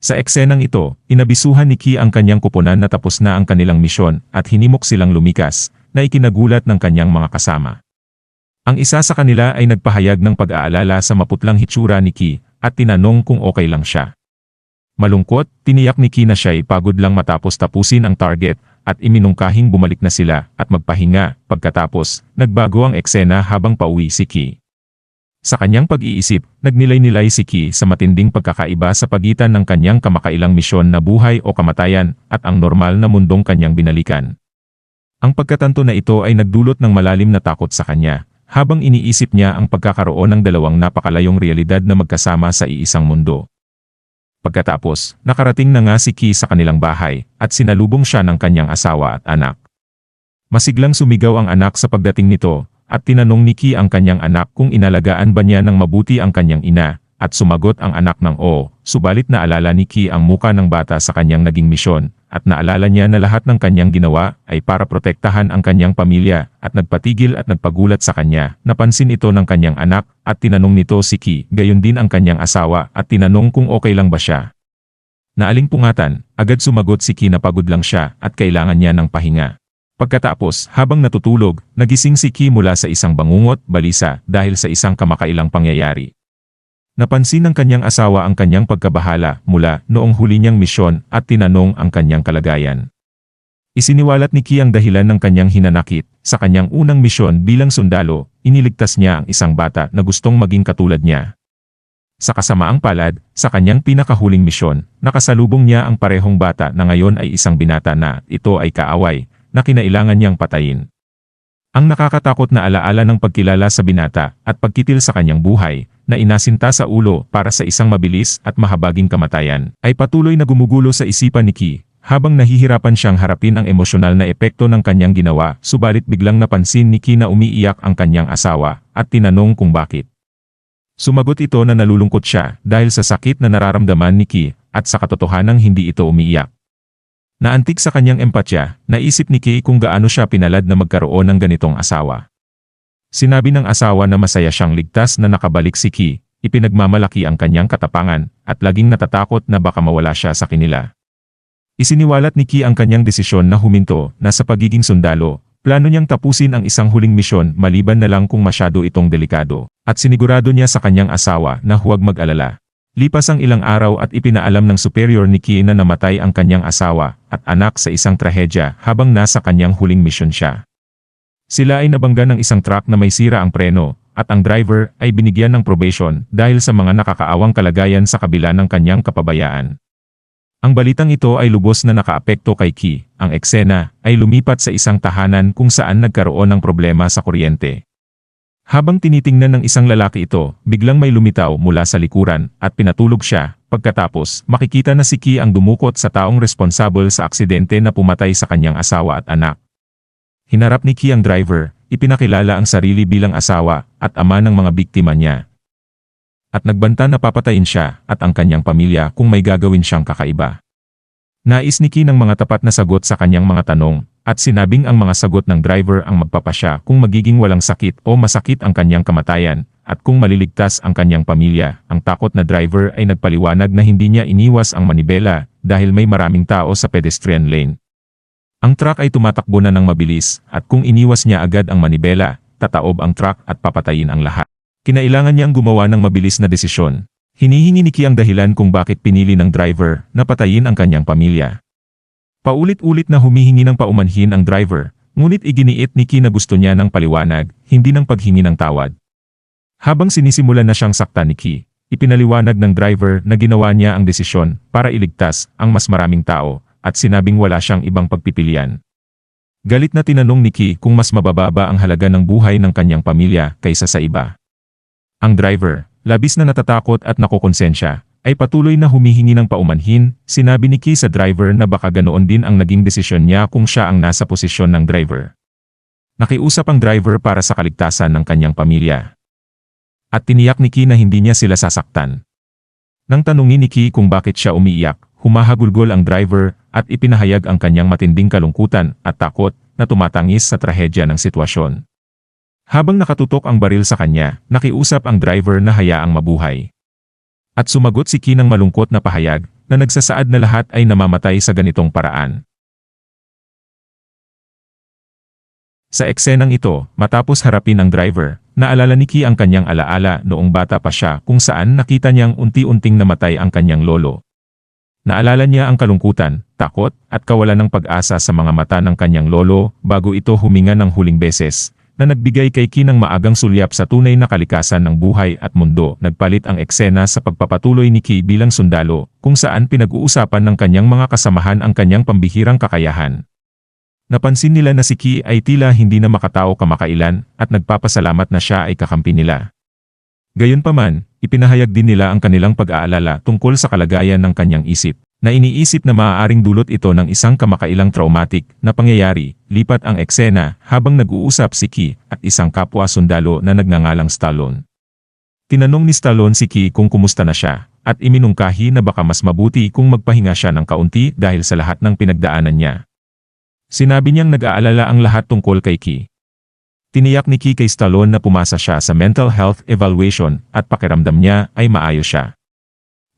Sa eksenang ito, inabisuhan ni Ki ang kanyang kuponan na tapos na ang kanilang misyon at hinimok silang lumikas, na ikinagulat ng kanyang mga kasama. Ang isa sa kanila ay nagpahayag ng pag-aalala sa maputlang hitsura ni Ki at tinanong kung okay lang siya. Malungkot, tiniyak ni Ki na siya'y pagod lang matapos tapusin ang target at iminungkahing bumalik na sila at magpahinga. Pagkatapos, nagbago ang eksena habang pauwi si Ki. Sa kanyang pag-iisip, nagnilay-nilay si Ki sa matinding pagkakaiba sa pagitan ng kanyang kamakailang misyon na buhay o kamatayan at ang normal na mundong kanyang binalikan. Ang pagkatanto na ito ay nagdulot ng malalim na takot sa kanya, habang iniisip niya ang pagkakaroon ng dalawang napakalayong realidad na magkasama sa iisang mundo. Pagkatapos, nakarating na nga si Ki sa kanilang bahay at sinalubong siya ng kanyang asawa at anak. Masiglang sumigaw ang anak sa pagdating nito, at tinanong ni Ki ang kanyang anak kung inalagaan ba niya ng mabuti ang kanyang ina, at sumagot ang anak ng oo, subalit naalala ni Ki ang muka ng bata sa kanyang naging misyon, at naalala niya na lahat ng kanyang ginawa ay para protektahan ang kanyang pamilya, at nagpatigil at nagpagulat sa kanya. Napansin ito ng kanyang anak, at tinanong nito si Ki, gayon din ang kanyang asawa, at tinanong kung okay lang ba siya. Naaling-pungatan, agad sumagot si Ki na pagod lang siya at kailangan niya ng pahinga. Pagkatapos, habang natutulog, nagising si Ki mula sa isang bangungot, balisa, dahil sa isang kamakailang pangyayari. Napansin ng kanyang asawa ang kanyang pagkabahala mula noong huli niyang misyon at tinanong ang kanyang kalagayan. Isiniwalat ni Ki ang dahilan ng kanyang hinanakit. Sa kanyang unang misyon bilang sundalo, iniligtas niya ang isang bata na gustong maging katulad niya. Sa kasamaang palad, sa kanyang pinakahuling misyon, nakasalubong niya ang parehong bata na ngayon ay isang binata na ito ay kaaway, na kinailangan niyang patayin. Ang nakakatakot na alaala ng pagkilala sa binata at pagkitil sa kanyang buhay, na inasinta sa ulo para sa isang mabilis at mahabaging kamatayan, ay patuloy na gumugulo sa isipan ni Ki, habang nahihirapan siyang harapin ang emosyonal na epekto ng kanyang ginawa. Subalit biglang napansin ni Ki na umiiyak ang kanyang asawa, at tinanong kung bakit. Sumagot ito na nalulungkot siya dahil sa sakit na nararamdaman ni Ki, at sa katotohanang hindi ito umiiyak. Naantig sa kanyang empatya, naisip ni Ki kung gaano siya pinalad na magkaroon ng ganitong asawa. Sinabi ng asawa na masaya siyang ligtas na nakabalik si Ki, ipinagmamalaki ang kanyang katapangan, at laging natatakot na baka mawala siya sa kanila. Isiniwalat ni Ki ang kanyang desisyon na huminto na sa pagiging sundalo, plano niyang tapusin ang isang huling misyon maliban na lang kung masyado itong delikado, at sinigurado niya sa kanyang asawa na huwag mag-alala. Lipas ang ilang araw at ipinaalam ng superior ni Ki na namatay ang kanyang asawa at anak sa isang trahedya habang nasa kanyang huling misyon siya. Sila ay nabangga ng isang truck na may sira ang preno, at ang driver ay binigyan ng probation dahil sa mga nakakaawang kalagayan sa kabila ng kanyang kapabayaan. Ang balitang ito ay lubos na nakaapekto kay Ki. Ang eksena ay lumipat sa isang tahanan kung saan nagkaroon ng problema sa kuryente. Habang tinitingnan ng isang lalaki ito, biglang may lumitaw mula sa likuran at pinatulog siya. Pagkatapos, makikita na si Ki ang dumukot sa taong responsable sa aksidente na pumatay sa kanyang asawa at anak. Hinarap ni Ki ang driver, ipinakilala ang sarili bilang asawa at ama ng mga biktima niya. At nagbanta na papatayin siya at ang kanyang pamilya kung may gagawin siyang kakaiba. Nais ni Ki ng mga tapat na sagot sa kanyang mga tanong, at sinabing ang mga sagot ng driver ang magpapasya kung magiging walang sakit o masakit ang kanyang kamatayan, at kung maliligtas ang kanyang pamilya. Ang takot na driver ay nagpaliwanag na hindi niya iniwas ang manibela dahil may maraming tao sa pedestrian lane. Ang truck ay tumatakbo na ng mabilis, at kung iniwas niya agad ang manibela, tataob ang truck at papatayin ang lahat. Kinailangan niyang gumawa ng mabilis na desisyon. Hinihingi ni Ki ang dahilan kung bakit pinili ng driver na patayin ang kanyang pamilya. Paulit-ulit na humihingi ng paumanhin ang driver, ngunit iginiit ni Ki na gusto niya ng paliwanag, hindi ng paghingi ng tawad. Habang sinisimulan na siyang saktan ni Ki, ipinaliwanag ng driver na ginawa niya ang desisyon para iligtas ang mas maraming tao, at sinabing wala siyang ibang pagpipilian. Galit na tinanong ni Ki kung mas mabababa ang halaga ng buhay ng kanyang pamilya kaysa sa iba. Ang driver, labis na natatakot at nakokonsensya, ay patuloy na humihingi ng paumanhin. Sinabi ni Ki sa driver na baka ganoon din ang naging desisyon niya kung siya ang nasa posisyon ng driver. Nakiusap ang driver para sa kaligtasan ng kanyang pamilya. At tiniyak ni Ki na hindi niya sila sasaktan. Nang tanungin ni Ki kung bakit siya umiiyak, humahagulgol ang driver at ipinahayag ang kanyang matinding kalungkutan at takot na tumatangis sa trahedya ng sitwasyon. Habang nakatutok ang baril sa kanya, nakiusap ang driver na hayaang mabuhay. At sumagot si Ki ng malungkot na pahayag, na nagsasaad na lahat ay namamatay sa ganitong paraan. Sa eksenang ito, matapos harapin ang driver, naalala ni Ki ang kanyang alaala noong bata pa siya kung saan nakita niyang unti-unting namatay ang kanyang lolo. Naalala niya ang kalungkutan, takot, at kawalan ng pag-asa sa mga mata ng kanyang lolo bago ito huminga ng huling beses, na nagbigay kay Ki ng maagang sulyap sa tunay na kalikasan ng buhay at mundo. Nagpalit ang eksena sa pagpapatuloy ni Ki bilang sundalo, kung saan pinag-uusapan ng kanyang mga kasamahan ang kanyang pambihirang kakayahan. Napansin nila na si Ki ay tila hindi na makatao kamakailan at nagpapasalamat na siya ay kakampi nila. Gayunpaman, ipinahayag din nila ang kanilang pag-aalala tungkol sa kalagayan ng kanyang isip, na iniisip na maaaring dulot ito ng isang kamakailang traumatic na pangyayari. Lipat ang eksena habang nag-uusap si Ki at isang kapwa sundalo na nagngangalang Stallone. Tinanong ni Stallone si Ki kung kumusta na siya, at iminungkahi na baka mas mabuti kung magpahinga siya ng kaunti dahil sa lahat ng pinagdaanan niya. Sinabi niyang nag-aalala ang lahat tungkol kay Ki. Tiniyak ni Ki kay Stallone na pumasa siya sa mental health evaluation at pakiramdam niya ay maayos siya.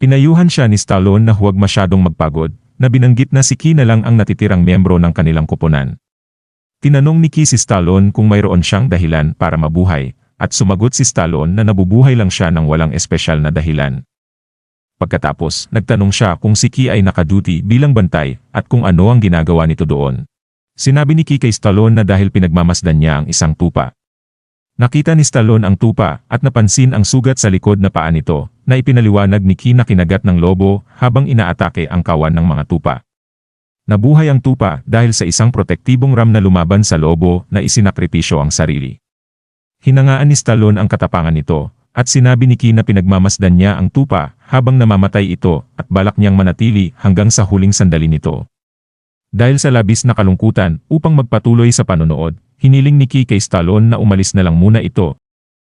Pinayuhan siya ni Stallone na huwag masyadong magpagod, na binanggit na si Ki na lang ang natitirang miyembro ng kanilang koponan. Tinanong ni Ki si Stallone kung mayroon siyang dahilan para mabuhay, at sumagot si Stallone na nabubuhay lang siya ng walang espesyal na dahilan. Pagkatapos, nagtanong siya kung si Ki ay nakaduty bilang bantay at kung ano ang ginagawa nito doon. Sinabi ni Ki kay Stallone na dahil pinagmamasdan niya ang isang tupa. Nakita ni Stallone ang tupa at napansin ang sugat sa likod na paa nito, na ipinaliwanag ni Ki na kinagat ng lobo habang inaatake ang kawan ng mga tupa. Nabuhay ang tupa dahil sa isang protektibong ram na lumaban sa lobo na isinakripisyo ang sarili. Hinangaan ni Stallone ang katapangan nito, at sinabi ni Ki na pinagmamasdan niya ang tupa habang namamatay ito at balak niyang manatili hanggang sa huling sandali nito. Dahil sa labis na kalungkutan, upang magpatuloy sa panonood, hiniling ni Ki kay Stallone na umalis na lang muna ito.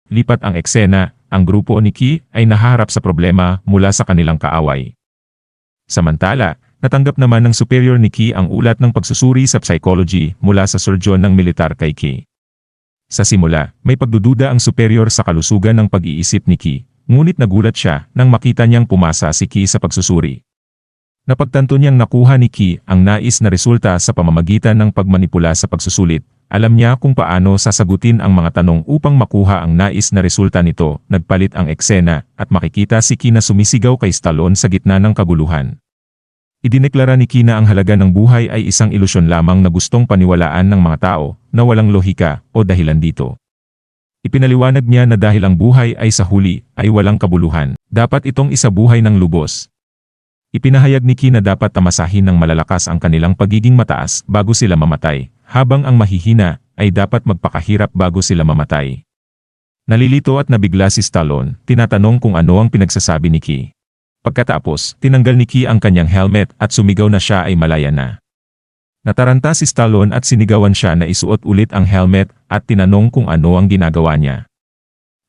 Lipat ang eksena, ang grupo ni Ki ay nahaharap sa problema mula sa kanilang kaaway. Samantala, natanggap naman ng superior ni Ki ang ulat ng pagsusuri sa psychology mula sa surgeon ng militar kay Ki. Sa simula, may pagdududa ang superior sa kalusugan ng pag-iisip ni Ki, ngunit nagulat siya nang makita niyang pumasa si Ki sa pagsusuri. Napagtanto niyang nakuha ni Ki ang nais na resulta sa pamamagitan ng pagmanipula sa pagsusulit. Alam niya kung paano sasagutin ang mga tanong upang makuha ang nais na resulta nito. Nagpalit ang eksena at makikita si Ki na sumisigaw kay Stallone sa gitna ng kaguluhan. Idineklara ni Ki na ang halaga ng buhay ay isang ilusyon lamang na gustong paniwalaan ng mga tao na walang lohika o dahilan dito. Ipinaliwanag niya na dahil ang buhay ay sa huli ay walang kabuluhan, dapat itong isabuhay ng lubos. Ipinahayag ni Ki na dapat tamasahin ng malalakas ang kanilang pagiging mataas bago sila mamatay, habang ang mahihina ay dapat magpakahirap bago sila mamatay. Nalilito at nabigla si Stallone, tinatanong kung ano ang pinagsasabi ni Ki. Pagkatapos, tinanggal ni Ki ang kanyang helmet at sumigaw na siya ay malaya na. Nataranta si Stallone at sinigawan siya na isuot ulit ang helmet at tinanong kung ano ang ginagawa niya.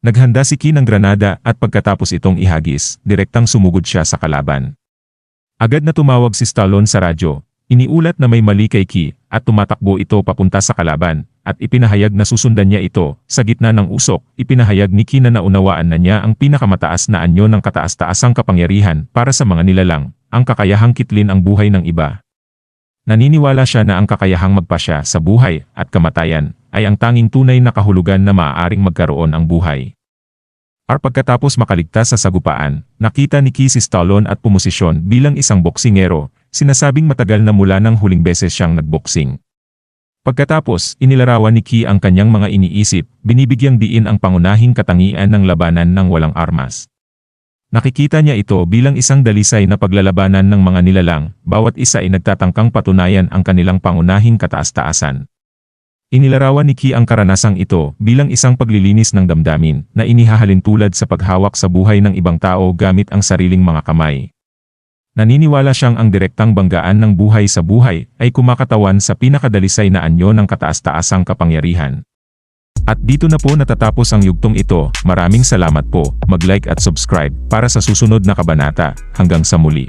Naghanda si Ki ng granada at pagkatapos itong ihagis, direktang sumugod siya sa kalaban. Agad na tumawag si Stallone sa radyo, iniulat na may mali kay Ki at tumatakbo ito papunta sa kalaban at ipinahayag na susundan niya ito. Sa gitna ng usok, ipinahayag ni Ki na naunawaan na niya ang pinakamataas na anyo ng kataas-taasang kapangyarihan para sa mga nilalang, ang kakayahang kitlin ang buhay ng iba. Naniniwala siya na ang kakayahang magpasya sa buhay at kamatayan ay ang tanging tunay na kahulugan na maaaring magkaroon ang buhay. Pagkatapos makaligtas sa sagupaan, nakita ni Ki si Stallone at pumosisyon bilang isang boksingero, sinasabing matagal na mula ng huling beses siyang nagboksing. Pagkatapos, inilarawan ni Ki ang kanyang mga iniisip, binibigyang diin ang pangunahing katangian ng labanan ng walang armas. Nakikita niya ito bilang isang dalisay na paglalabanan ng mga nilalang, bawat isa ay nagtatangkang patunayan ang kanilang pangunahing kataas-taasan. Inilarawan ni Ki ang karanasang ito bilang isang paglilinis ng damdamin na inihahalin tulad sa paghawak sa buhay ng ibang tao gamit ang sariling mga kamay. Naniniwala siyang ang direktang banggaan ng buhay sa buhay ay kumakatawan sa pinakadalisay na anyo ng kataas-taasang kapangyarihan. At dito na po natatapos ang yugtong ito. Maraming salamat po, mag-like at subscribe para sa susunod na kabanata. Hanggang sa muli.